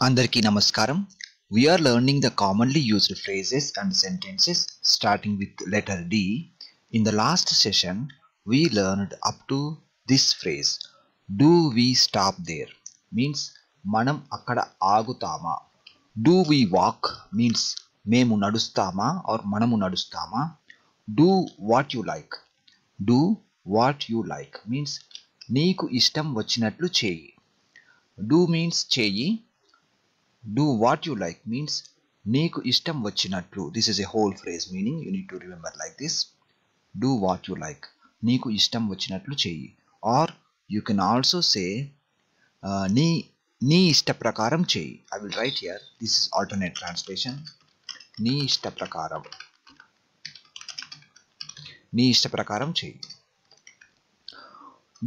Andarki Namaskaram. We are learning the commonly used phrases and sentences starting with letter D. In the last session, we learned up to this phrase. Do we stop there? Means manam akkada agutama. Do we walk? Means memu nadustama or manamu nadustama. Do what you like. Do what you like means నీకు ఇష్టం వచ్చినట్లు చేయి. Do means చేయి. Do what you like means నీకు ఇష్టం వచ్చినట్లు. This is a whole phrase meaning you need to remember like this. Do what you like. నీకు ఇష్టం వచ్చినట్లు చేయి. Or you can also say నీ ఇష్ట ప్రకారం చేయి. I will write here. This is alternate translation. నీ ఇష్ట ప్రకారం. నీ ఇష్ట ప్రకారం చేయి.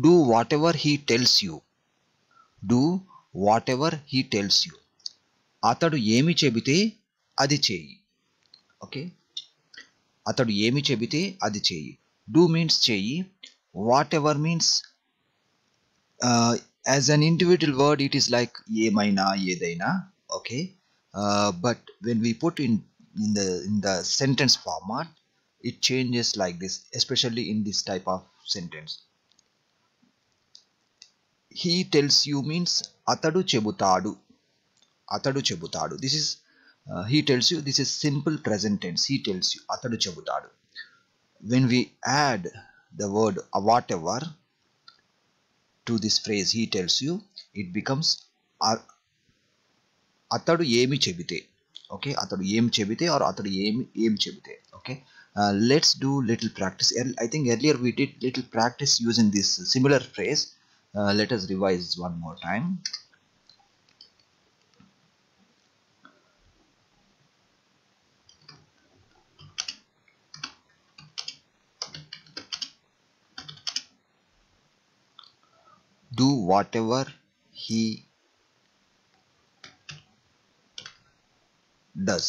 Do whatever he tells you. Do whatever he tells you. అతడు ఏమి చెబితే అది చేయి. ఓకే, అతడు ఏమి చెబితే అది చేయి. డూ మీన్స్ చేయి. What ever means as an individual word it is like ఏమైనా ఏదైనా. Okay, but when we put in the sentence format it changes like this, especially in this type of sentence. He tells you means atadu chebutadu. Atadu chebutadu. This is he tells you. This is simple present tense. He tells you atadu chebutadu. When we add the word whatever to this phrase he tells you, it becomes atadu emi chebite. Okay, atadu em chebite or atadu em chebite. Okay, let's do little practice. I think earlier we did little practice using this similar phrase. Let us revise one more time. Do whatever he does.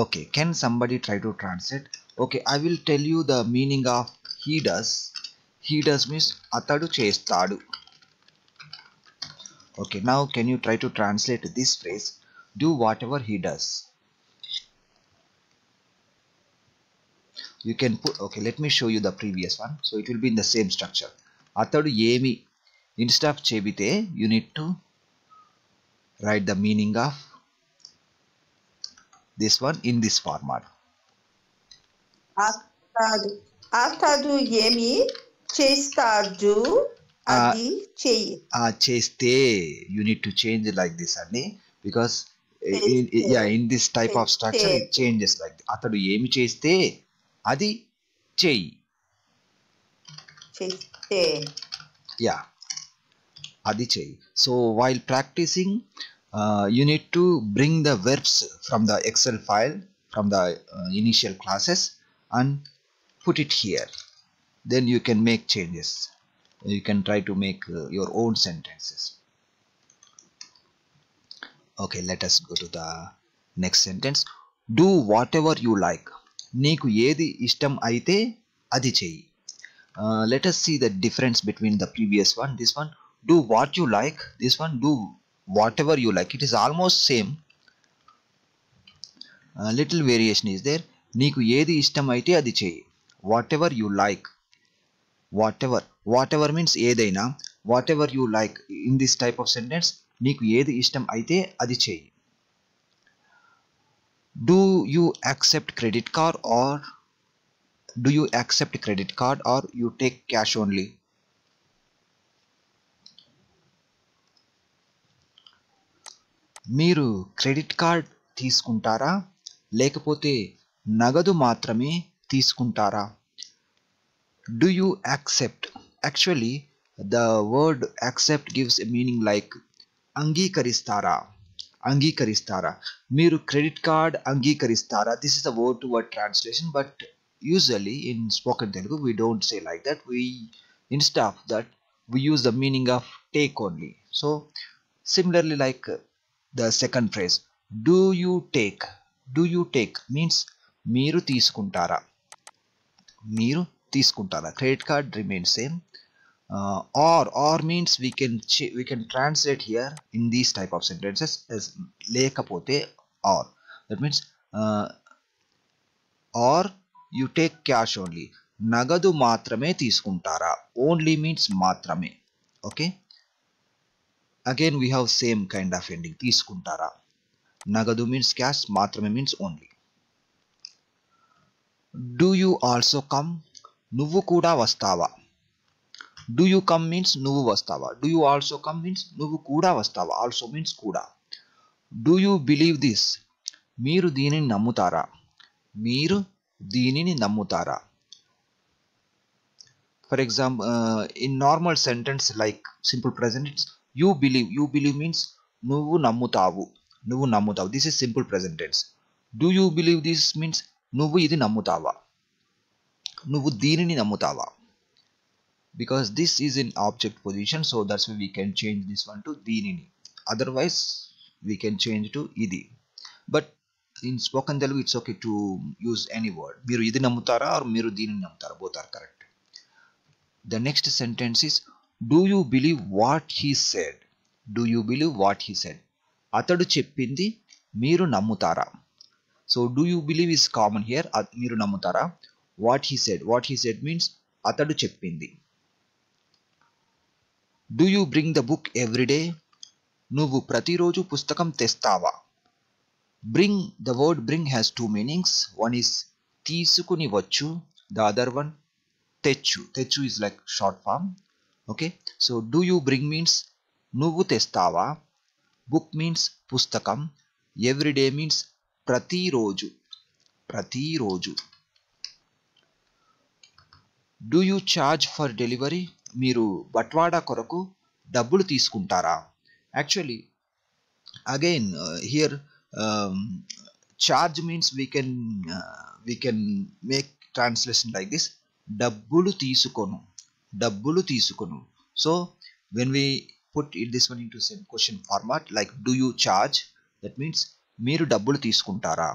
Okay, can somebody try to translate? Okay, I will tell you the meaning of he does. He does means atadu chestadu. Okay, now can you try to translate this phrase? Do whatever he does. You can put, okay, let me show you the previous one. So it will be in the same structure. Atadu emi. Instead of chebite, you need to write the meaning of this one in this format. Atadu emi chestadu adi cheyi. Cheste, you need to change it like this only, because in this type of structure it changes like atadu emi cheste adi cheyi. Cheste. Yeah, adi cheyi. So while practicing, you need to bring the verbs from the Excel file from the initial classes and put it here. Then you can make changes. You can try to make your own sentences. Okay, let us go to the next sentence. Do whatever you like. Neeku edi ishtam aite adi cheyi. Let us see the difference between the previous one. This one, do what you like. This one, do whatever you like. It is almost same. Little variation is there. Neeku edi ishtam aite adi cheyi. Whatever you like. Whatever means ఏదైనా. Whatever you like in this type of sentence, నీకు ఏది ఇష్టం అయితే అది చేయి. Do you accept credit card or you take cash only? మీరు credit card తీసుకుంటారా లేకపోతే నగదు మాత్రమే తీసుకుంటారా? Do you accept? Actually, the word accept gives a meaning like అంగీకరిస్తారా. అంగీకరిస్తారా. మీరు క్రెడిట్ కార్డ్ అంగీకరిస్తారా. This is a word to word translation, but usually in spoken Telugu we don't say like that. We instead of that we use the meaning of take only. So similarly like the second phrase, do you take. Do you take means మీరు తీసుకుంటారా. మీరు తీసుకుంటారా. Credit card remains same. Or means we can translate here in these type of sentences as lekapote or. That means or you take cash only. Nagadu మాత్రమే తీసుకుంటారా. Only means మాత్రమే. Okay. Again we have same kind of ending. తీసుకుంటారా. Nagadu means cash, మాత్రమే means only. Do you also come? నువ్వు కూడా వస్తావా. Do you come means నువ్వు వస్తావా. Do you also come means నువ్వు కూడా వస్తావా. Also means కూడా. Do you believe this? మీరు దీనిని నమ్ముతారా. మీరు దీనిని నమ్ముతారా. For example, in normal sentence like simple present, it's you believe. You believe means నువ్వు నమ్ముతావు. నువ్వు నమ్ముతావు. This is simple present tense. Do you believe this means నువ్వు ఇది నమ్ముతావా. నువ్వు దీనిని నమ్ముతావా. Because this is in object position, so that's why we can change this one to దీనిని. Otherwise we can change to ఇది. But in spoken Telugu it's okay to use any word. మీరు ఇది నమ్ముతారా or మీరు దీనిని నమ్ముతారా. Both are correct. The next sentence is do you believe what he said. Do you believe what he said. అతడు చెప్పింది మీరు నమ్ముతారా. So do you believe is common here. మీరు నమ్ముతారా. What he said. What he said means అతడు చెప్పింది. Do you bring the book every day? నువ్వు ప్రతిరోజు పుస్తకం తెస్తావా. Bring, the word bring has two meanings. One is తీసుకుని వచ్చు. The other one తెచ్చు. తెచ్చు is like short form. Okay. So do you bring means నువ్వు తెస్తావా. Book means పుస్తకం. Every day means ప్రతిరోజు. ప్రతిరోజు. Do you charge for delivery? మీరు బట్వాడా కొరకు డబ్బులు తీసుకుంటారా. Actually again here charge means we can make translation like this. డబ్బులు తీసుకొను. డబ్బులు తీసుకొను. So when we put this one into question format like do you charge, that means మీరు డబ్బులు తీసుకుంటారా.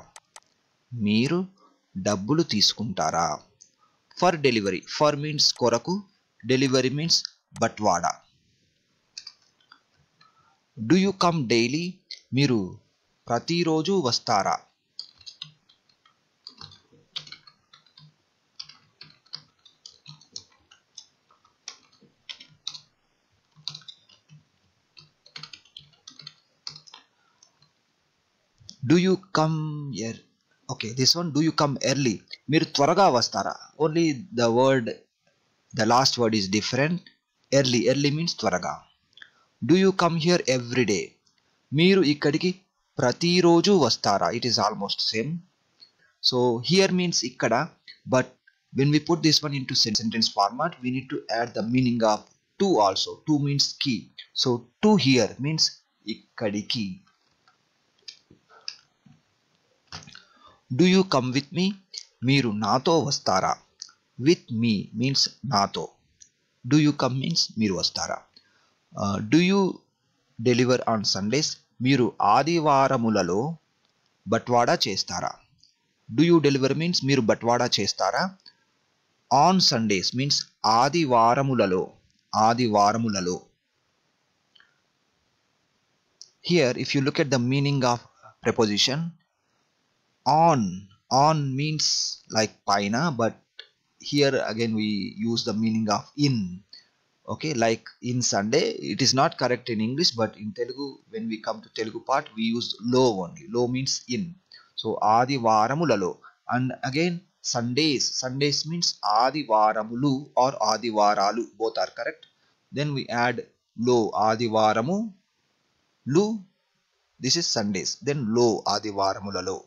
మీరు డబ్బులు తీసుకుంటారా. For delivery. For means కొరకు. Delivery means బట్వాడా. Do you come daily? మీరు ప్రతిరోజు వస్తారా. Do you come here? Okay, this one, do you come early? మీరు త్వరగా వస్తారా. Only the last word is different. Early. Early means త్వరగా. Do you come here every day? మీరు ఇక్కడికి ప్రతిరోజు వస్తారా. It is almost same. So here means ikkada, but when we put this one into sentence format, we need to add the meaning of to also. To means key. So to here means ikkadiki. Do you come with me? మీరు నాతో వస్తారా. With me means నాతో. Do you come means మీరు వస్తారా. Do you deliver on Sundays? మీరు ఆదివారములలో బట్వాడా చేస్తారా. Do you deliver means మీరు బట్వాడా చేస్తారా. On Sundays means ఆదివారములలో. ఆదివారములలో. Here if you look at the meaning of preposition, on means like paina, but here again we use the meaning of in. Okay, like in Sunday. It is not correct in English, but in Telugu when we come to Telugu part we use lo only. Lo means in. So ఆదివారములలో. And again Sundays means ఆదివారములు or ఆదివారాలు. Both are correct. Then we add lo. ఆదివారము లు. This is Sundays. Then lo. ఆదివారములలో.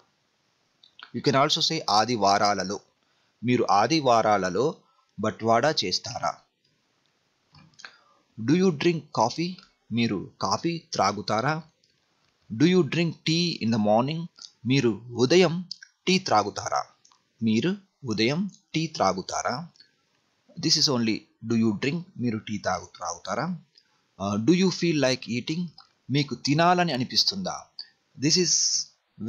You can also say ఆదివారాలలో. మీరు ఆదివారాలలో బట్వాడా చేస్తారా. Do you drink coffee? మీరు coffee త్రాగుతారా. Do you drink tea in the morning? మీరు ఉదయం tea త్రాగుతారా. మీరు ఉదయం టీ త్రాగుతారా. This is only do you drink. మీరు టీ త్రాగుతారా. Do you feel like eating? మీకు తినాలని అనిపిస్తుందా. This is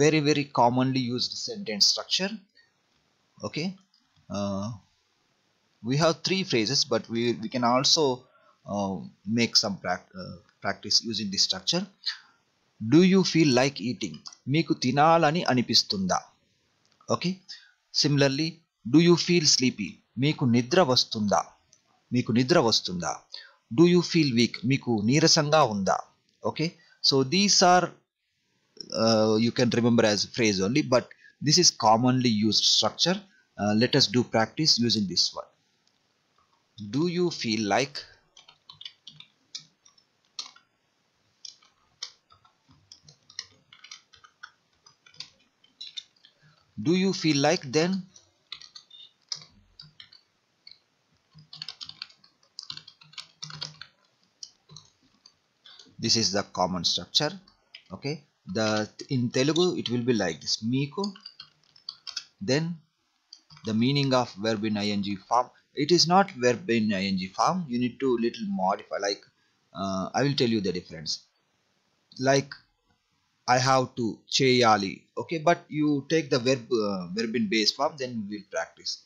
very very commonly used sentence structure. Okay. we have three phrases, but we can also make some practice using this structure. Do you feel like eating? Meeku tinalani anipistunda. Okay. Similarly, do you feel sleepy? Meeku nidra vastunda. Meeku nidra vastunda. Do you feel weak? Meeku neerasanga unda. Okay. So these are you can remember as phrase only, but this is commonly used structure. Let us do practice using this one. Do you feel like? Do you feel like then? This is the common structure. Okay. In Telugu it will be like this. Meeku, then the meaning of verb in ing form. It is not verb in ing form. You need to little modify. Like I will tell you the difference. Like I have to cheyali. Okay, but you take the verb in base form. Then we will practice.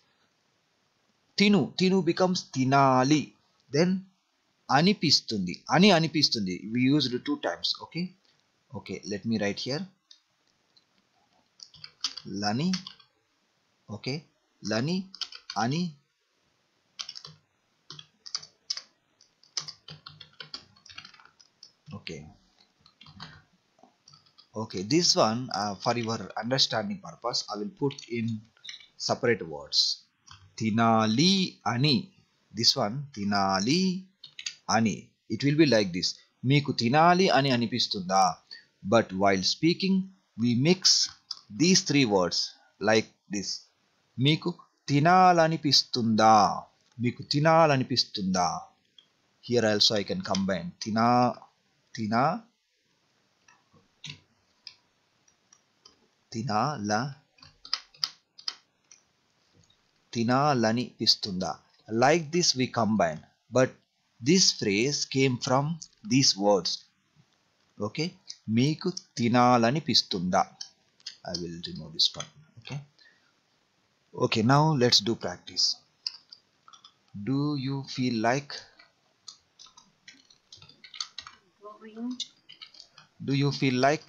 Tinu becomes tinali. Then anipistundi. Anipistundi. We used 2 times. Okay. Let me write here. Lani. Okay. Lani. Ani. Okay. This one for your understanding purpose, I will put in separate words. Tinali ani. This one tinali ani. It will be like this. Meeku tinali ani anipistunda. But while speaking, we mix these 3 words like this. Meeku tinalanipistunda. Meeku tinalanipistunda. Here also I can combine tinalanipistundā. Like this we combine, but this phrase came from these words. Okay, meeku tinalanipistundā. I will remove this one. Okay, now let's do practice. Do you feel like? Do you feel like?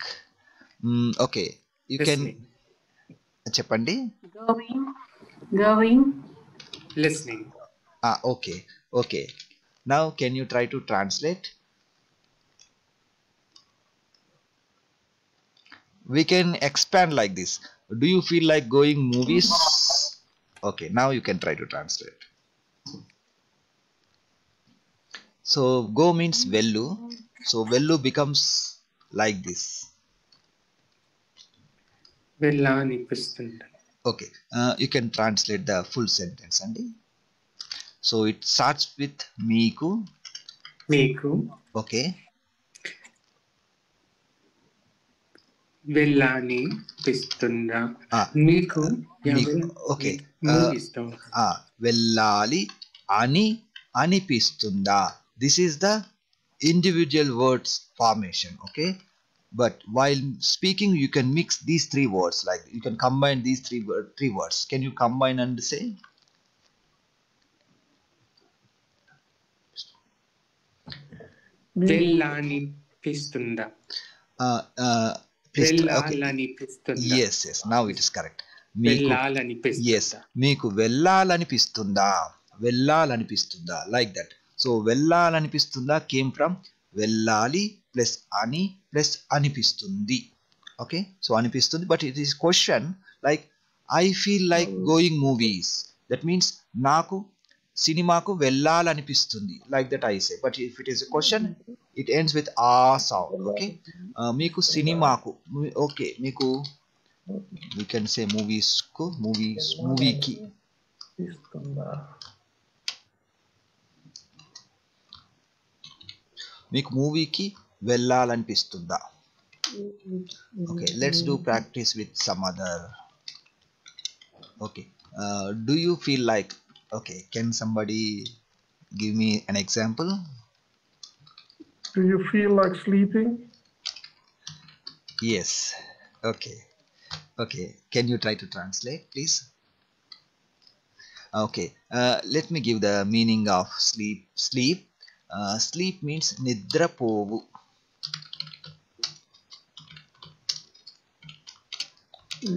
Okay, you listening. Can చెప్పండి. Going. Listening. Okay. Now can you try to translate? We can expand like this. Do you feel like going movies? Okay, now you can try to translate. So go means vellu. So vellu becomes like this. Vellanipistunda. Okay, you can translate the full sentence, Andy. So it starts with meeku. Okay. Vellanipistunda. Meeku. Okay. Vellali ani anipistunda. This is the individual words formation. Okay. But while speaking, you can mix these 3 words. Like you can combine these three words. Can you combine and say? Vellanipistunda. Okay. Yes. Now it is correct. Yes. Meeku vellalanipistundā. Vellalanipistundā. Like that. So vellalanipistundā came from vellali plus ani plus anipistundi. Okay. So anipistundi. But it is question like I feel like going movies. That means naku సినిమాకు వెళ్ళాలనిపిస్తుంది. Like that I say. But if it is a question, it ends with a sound. Okay. మీకు సినిమాకు. Okay. మీకు we can say movieకి. మీకు మూవీకి వెళ్ళాలనిపిస్తుందా? Okay, let's do practice with some other. Okay, do you feel like? Okay, can somebody give me an example? Do you feel like sleeping? Yes. Okay, can you try to translate, please? Okay, let me give the meaning of sleep. Sleep means nidra povu.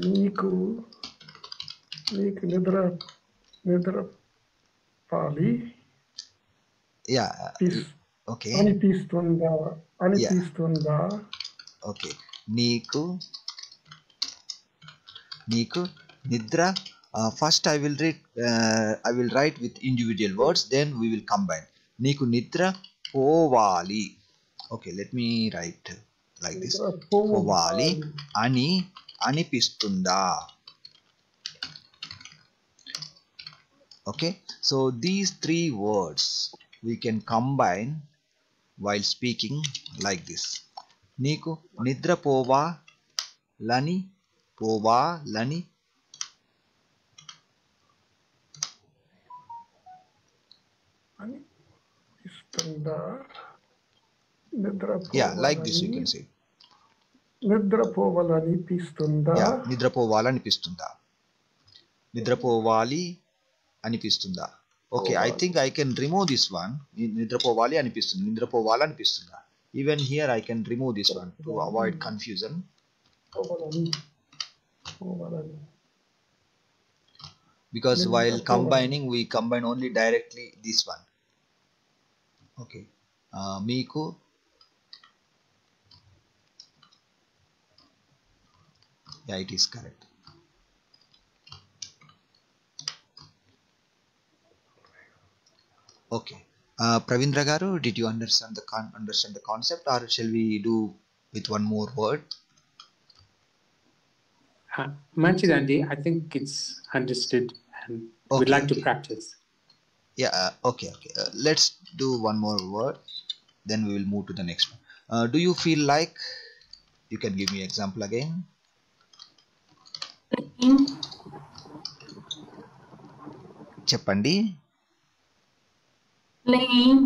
నీకు నిద్ర పాలి Yeah. Okay. అనిపిస్తుందా Okay. నీకు nidra. First I will write with individual words, then we will combine. నీకు nidra povali. Okay, let me write like this. Povali ani anipistunda. Okay, so these three words we can combine while speaking like this. నీకు నిద్ర పోవాలని అనిపిస్తుందా yeah, like this you can say. నిద్రపోవాలనిపిస్తుందా Yeah, నిద్రపోవాలనిపిస్తుందా, నిద్రపోవాలి అనిపిస్తుందా. Okay, I think I can remove this one. నిద్రపోవాలి అనిపిస్తుందా. Even here I can remove this one to avoid confusion. Because while combining we combine only directly this one. Okay, మీకు yeah, it is correct. Okay, Pravindra garu, did you understand the concept, or shall we do with one more word? Manchidandi, I think it's understood and we'd like to practice. Yeah, okay. Let's do one more word, then we will move to the next one. Do you feel like, you can give me example again. Cheppandi. Playing.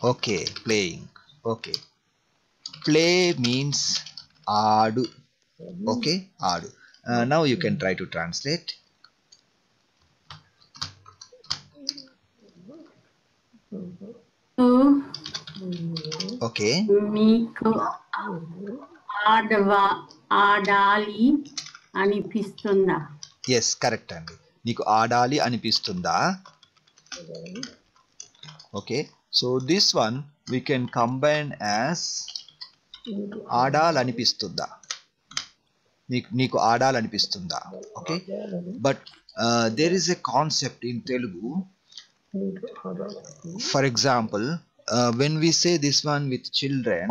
Okay, playing. Okay, play means aadu. Okay, aadu. Now you can try to translate. Okay, మీకు ఆడాలి అనిపిస్తుందా. yes, correct అండి. నీకు ఆడాలి అనిపిస్తుందా. Okay, so this one we can combine as ఆడాలనిపిస్తుందా. నీకు ఆడాలనిపిస్తుందా. Okay, but there is a concept in Telugu. For example, when we say this one with children,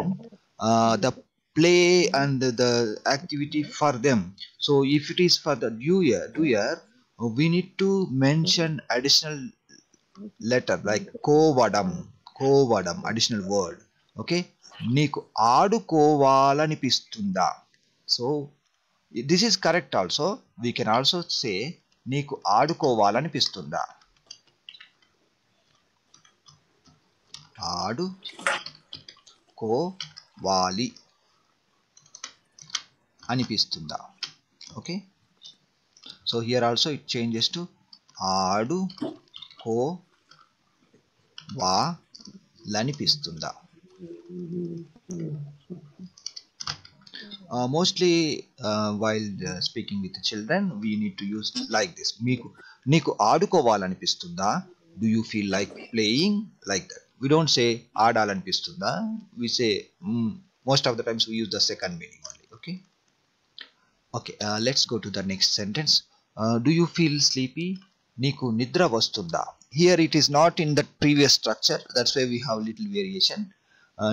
the play and the activity for them. So if it is for the doer, we need to mention additional letter like kovadam, additional word. Okay, నీకు ఆడుకోవాలనిపిస్తుందా. So this is correct also. We can also say నీకు ఆడుకోవాలనిపిస్తుందా. ఆడుకోవాలి అనిపిస్తుందా. Okay, so here also it changes to ఆడుకోవాలనిపిస్తుందా. Mostly while speaking with the children we need to use like this. నీకు ఆడుకోవాలనిపిస్తుందా. Do you feel like playing, like that. We don't say ఆడాలనిపిస్తుందా. We say most of the times we use the second meaning only. Okay, let's go to the next sentence. Do you feel sleepy. నీకు నిద్ర వస్తుందా. Here it is not in the previous structure, that's why we have little variation.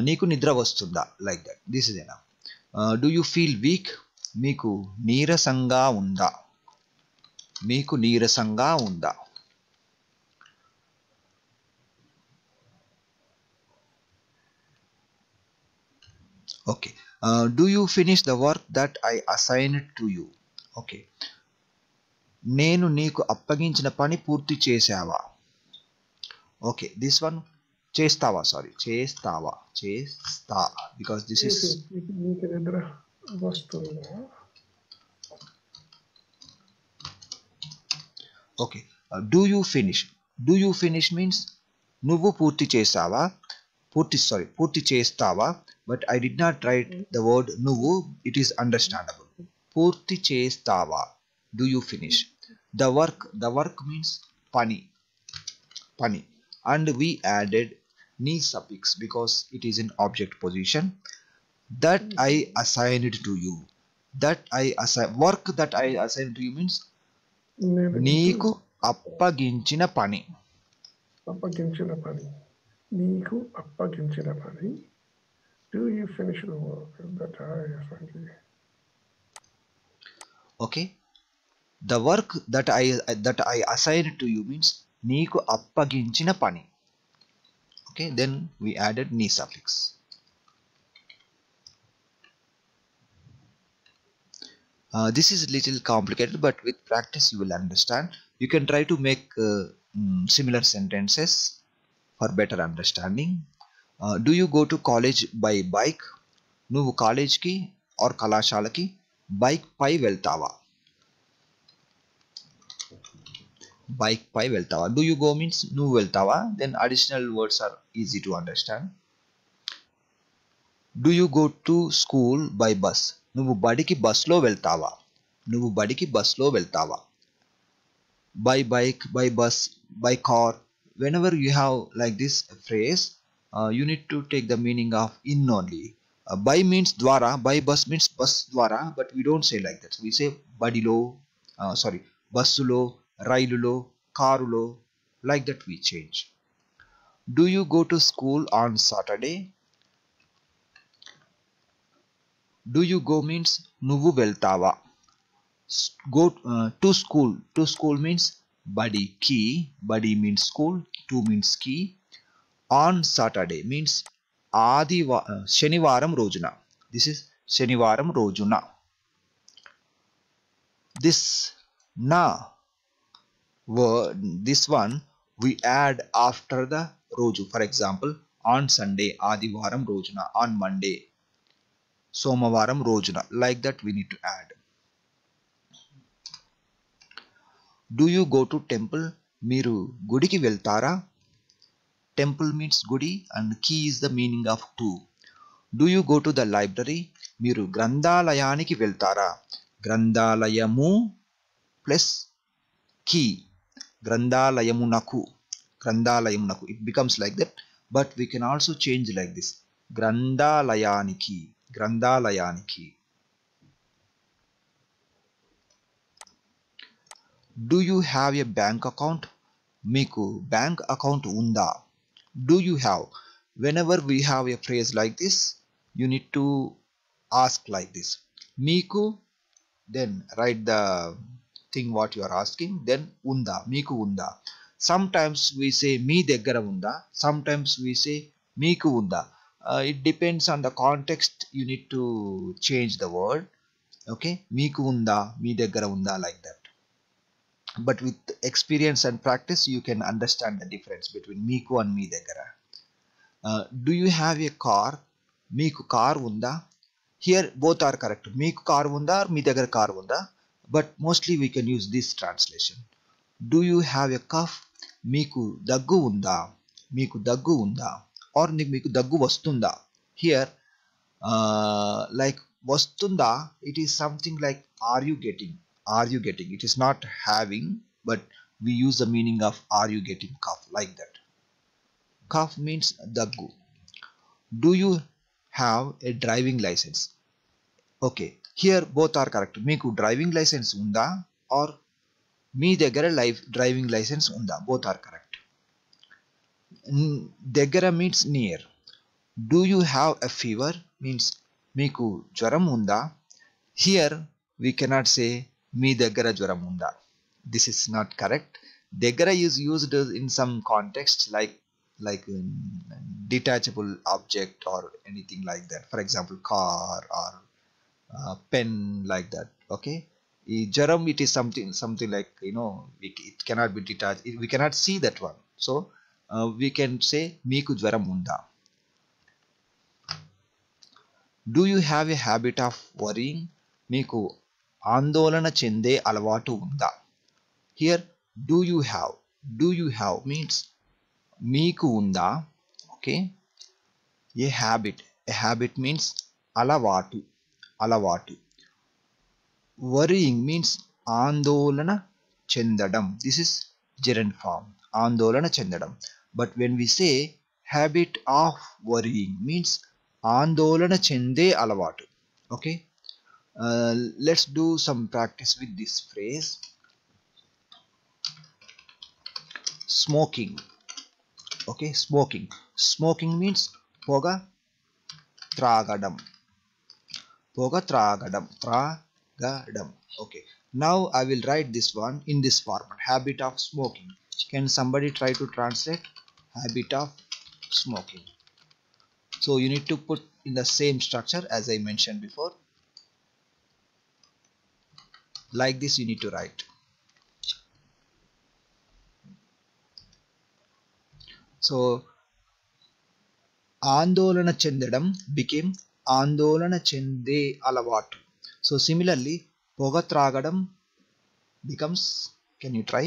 నీకు నిద్ర వస్తుందా, like that. This is enough. Do you feel weak. మీకు నీరసంగా ఉందా. Okay, do you finish the work that I assigned to you. Okay, నేను నీకు అప్పగించిన పని పూర్తి చేసావా. Okay, this one చేస్తా, because this is okay. Do you finish? Do you finish means నువ్వు పూర్తి చేస్తావా, పూర్తి చేస్తావా, but I did not write the word నువ్వు, it is understandable. పూర్తి చేస్తావా, do you finish? The work means pani, and we added ni suffix because it is in object position. That I assigned to you, work that I assigned to you means నీకు అప్పగించిన పని. నీకు అప్పగించిన పని. Do you finish the work that I assigned to you? Okay, the work that I assigned to you means నీకు అప్పగించిన పని. Okay, then we added ni suffix. This is a little complicated, but with practice you will understand. You can try to make similar sentences for better understanding. Do you go to college by bike? నువ్వు కాలేజ్కి or కళాశాలకి bike పై వెళ్తావా? Bike పై వెళ్తావా. Do you go means నువ్వు వెళ్తావా, then additional words are easy to understand. Do you go to school by bus? నువ్వు బడికి బస్లో వెళ్తావా? నువ్వు బడికి బస్లో వెళ్తావా. By bike, by bus, by car. Whenever you have like this phrase, you need to take the meaning of in only. By means ద్వారా, by bus means bus ద్వారా, but we don't say like that. So we say బడిలో, బస్సులో, రైలులో, కారులో, like that we change. Do you go to school on Saturday? Do you go means నువ్వు వెళ్తావా. Go to school. To school means బడికి. బడి means school. To means కి. On Saturday means శనివారం రోజున. This is శనివారం రోజున. This na word, this one we add after the రోజు. For example, on Sunday ఆదివారం రోజున. On Monday సోమవారం రోజున. Like that we need to add. Do you go to temple? మీరు గుడికి వెళ్తారా. Temple means గుడి and key is the meaning of to. Do you go to the library? మీరు గ్రంథాలయానికి వెళ్తారా. గ్రంథాలయము ప్లస్ కీ. గ్రంథాలయమునకు. It becomes like that, but we can also change like this. గ్రంథాలయానికి. Do you have a bank account? మీకు bank account ఉందా. Do you have? Whenever we have a phrase like this, you need to ask like this. మీకు, then write the thing what you are asking, then unda. Meeku unda. Sometimes we say మీ దగ్గర ఉందా. Sometimes we say మీకు ఉందా. It depends on the context. You need to change the word. Okay, మీకు ఉందా, మీ దగ్గర ఉందా, like that. But with experience and practice you can understand the difference between meeku and మీ దగ్గర. Do you have a car? మీకు car ఉందా. Here both are correct. మీకు car ఉందా or మీ దగ్గర కార్ ఉందా. But mostly we can use this translation. Do you have a cough? మీకు దగ్గు ఉందా. మీకు దగ్గు ఉందా. Or మీకు దగ్గు వస్తుందా. Here like వస్తుందా, it is something like are you getting. It is not having, but we use the meaning of are you getting cough, like that. Cough means దగ్గు. Do you have a driving license? Okay, here both are correct. మీకు driving licence ఉందా or మీ దగ్గర driving licence ఉందా. Both are correct. దగ్గర means near. Do you have a fever means మీకు జ్వరం ఉందా. Here we cannot say మీ దగ్గర జ్వరం ఉందా. This is not correct. దగ్గర is used in some context like detachable object or anything like that. For example, car or pen, like that. Okay, jaram, it is something like, it cannot be detached. We cannot see that one, so we can say meeku jwaram unda. Do you have a habit of worrying? Meeku ఆందోళన చెందే అలవాటు ఉందా. Here do you have means meeku unda. Okay, a habit means alavatu. Worrying means ఆందోళన చెందడం. This is gerund form, ఆందోళన చెందడం. But when we say habit of worrying means ఆందోళన చెందే అలవాటు. Okay, let's do some practice with this phrase. Smoking. Okay, smoking means పొగ త్రాగడం. Okay, now I will write this one in this format, habit of smoking. Can somebody try to translate habit of smoking? So you need to put in the same structure as I mentioned before. Like this you need to write. So ఆందోళన చెందడం became ఆందోళన చెందే అలవాటు. So similarly పొగ త్రాగడం becomes, can you try?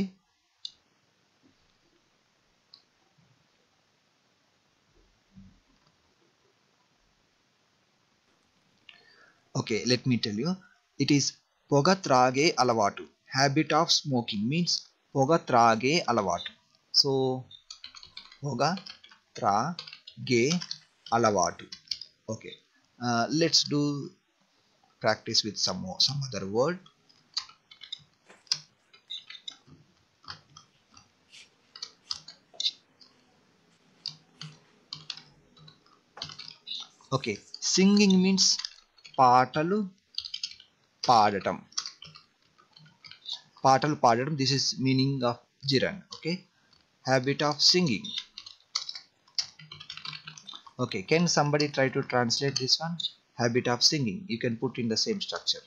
Okay, let me tell you, it is పొగ త్రాగే అలవాటు. Habit of smoking means పొగ త్రాగే అలవాటు. So పొగ త్రాగే అలవాటు. Okay, let's do practice with some other word. Okay, singing means పాటలు పాడటం. This is meaning of gerund. Okay, habit of singing. Okay, can somebody try to translate this one? Habit of singing. You can put in the same structure.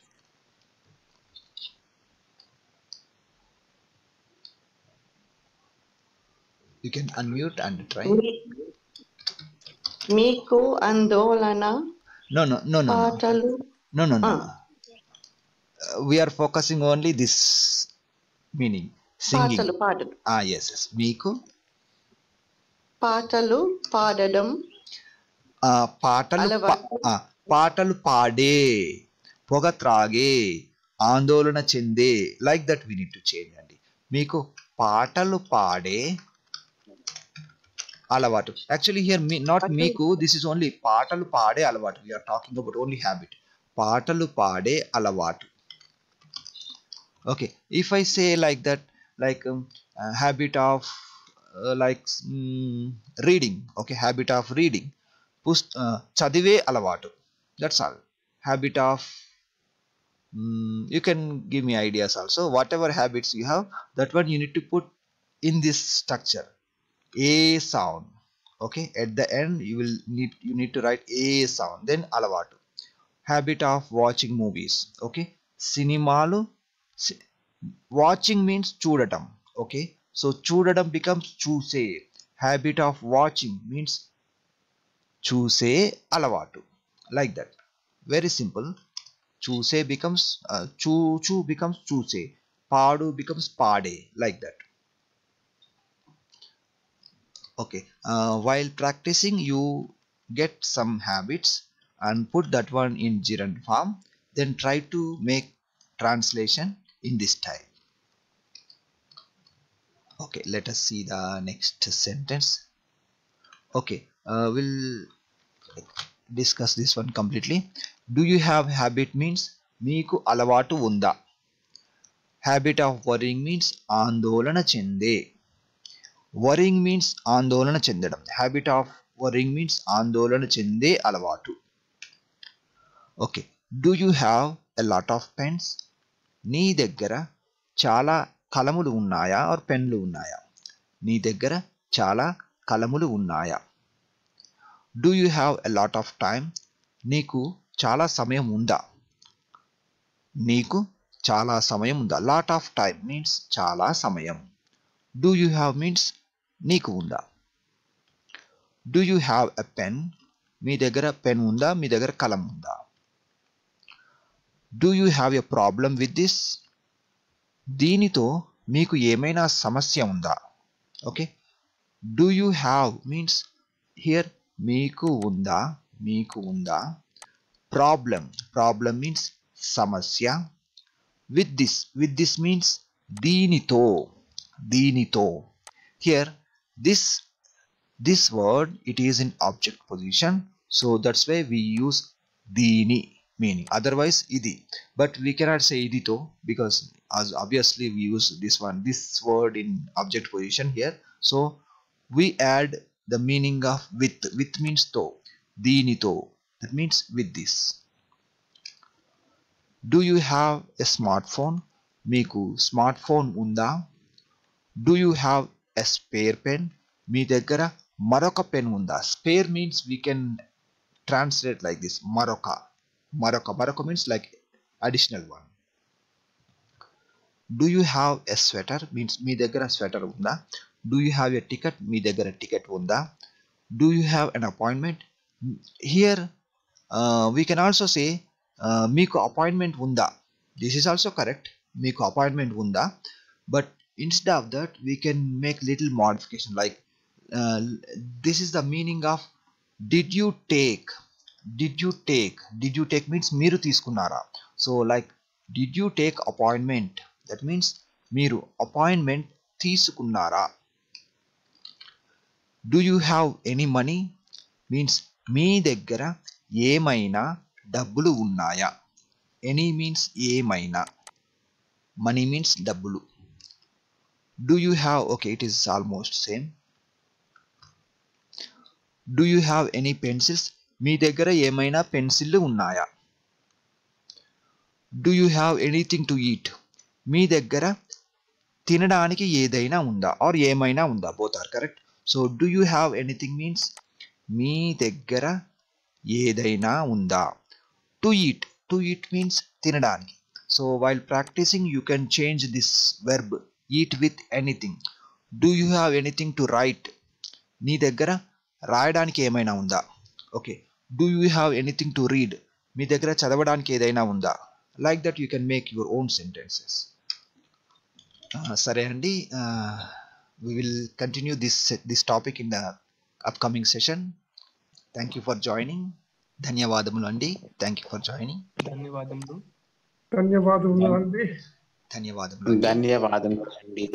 You can unmute and try. మీకు ఆందోళన No. పాటలు No. We are focusing only this meaning. Singing. పాటలు పాడడం. Yes. Meeku పాటలు పాడడం పాటలు పాడే, పొగ త్రాగే, ఆందోళన చెందే. Like that we need to change అండి. మీకు పాటలు పాడే అలవాటు. Actually here not మీకు, this is only పాటలు పాడే అలవాటు. We are talking about only habit. పాటలు పాడే అలవాటు. Okay, if I say like that, like habit of reading. Okay, habit of reading. చదివే అలవాటు. That's all. Habit of you can give me ideas also. Whatever habits you have, that one you need to put in this structure. A sound. Okay, at the end you need to write A sound, then alavatu. Habit of watching movies. Okay, cinemalu. Watching means చూడటం. Okay, so చూడటం becomes చూసే. Habit of watching means చూసే అలవాటు. Like that, very simple. చూసే becomes చూ becomes చూసే, పాడు becomes పాడే. Like that. Okay, while practicing you get some habits and put that one in gerund form, then try to make translation in this style. Okay, let us see the next sentence. Okay, we'll discuss this one completely. Do you have habit means meeku alavatu unda. Habit of worrying means ఆందోళన చెందే. Worrying means ఆందోళన చెందడం. Habit of worrying means ఆందోళన చెందే అలవాటు. Okay, do you have a lot of pens? నీ దగ్గర చాలా కలములు ఉన్నాయా or పెన్లు ఉన్నాయా? నీ దగ్గర చాలా కలములు ఉన్నాయా? Do you have a lot of time? నీకు చాలా సమయం ఉందా? నీకు చాలా సమయం ఉందా? Lot of time means చాలా సమయం. Do you have means నీకు ఉందా? Do you have a pen? మీ దగ్గర పెన్ ఉందా? మీ దగ్గర కలం ఉందా? Do you have a problem with this? దీనితో మీకు ఏమైనా సమస్య ఉందా? Okay, do you have means here మీకు ఉందా, మీకు ఉందా. ప్రాబ్లం, ప్రాబ్లం మీన్స్ సమస్య. విత్ దిస్ మీన్స్ దీనితో, దీనితో. Here this word it is in object position, so that's why we use దీని meaning, otherwise idi, but we cannot say idito because as obviously we use this word in object position here, so we add the meaning of with means to, దీనితో, that means with this. Do you have a smartphone? మీకు smart phone ఉందా? Do you have a spare pen? మీ దగ్గర మరొక pen ఉందా? Spare means we can translate like this, మరొక means like additional one. Do you have a sweater? means మీ దగ్గర sweater ఉందా? Do you have a ticket? మీ దగ్గర ticket ఉందా? Do you have an appointment? Here we can also say మీకు appointment ఉందా. This is also correct, మీకు appointment ఉందా, but instead of that we can make little modification like this is the meaning of did you take means మీరు తీసుకున్నారా. so like did you take appointment, that means మీరు appointment తీసుకున్నారా. do you have any money means మీ దగ్గర ఏమైనా డబ్బులు ఉన్నాయా. any means ఏమైనా, money means డబ్బులు. do you have, okay it is almost same. do you have any pencils? మీ దగ్గర ఏమైనా పెన్సిళ్ళు ఉన్నాయా. do you have anything to eat? మీ దగ్గర తినడానికి ఏదైనా ఉందా or ఏమైనా ఉందా, both are correct. so do you have anything means మీ దగ్గర ఏదైనా ఉందా. to eat means తినడానికి. so while practicing you can change this verb eat with anything. do you have anything to write? నీ దగ్గర రాయడానికి ఏమైనా ఉందా. Okay, do you have anything to read? మీ దగ్గర చదవడానికి ఏదైనా ఉందా. like that you can make your own sentences. సరే అండి, we will continue this topic in the upcoming session. thank you for joining. ధన్యవాదములు అండి. Thank you for joining. ధన్యవాదములు. ధన్యవాదములు అండి. ధన్యవాదములు. ధన్యవాదములు అండి.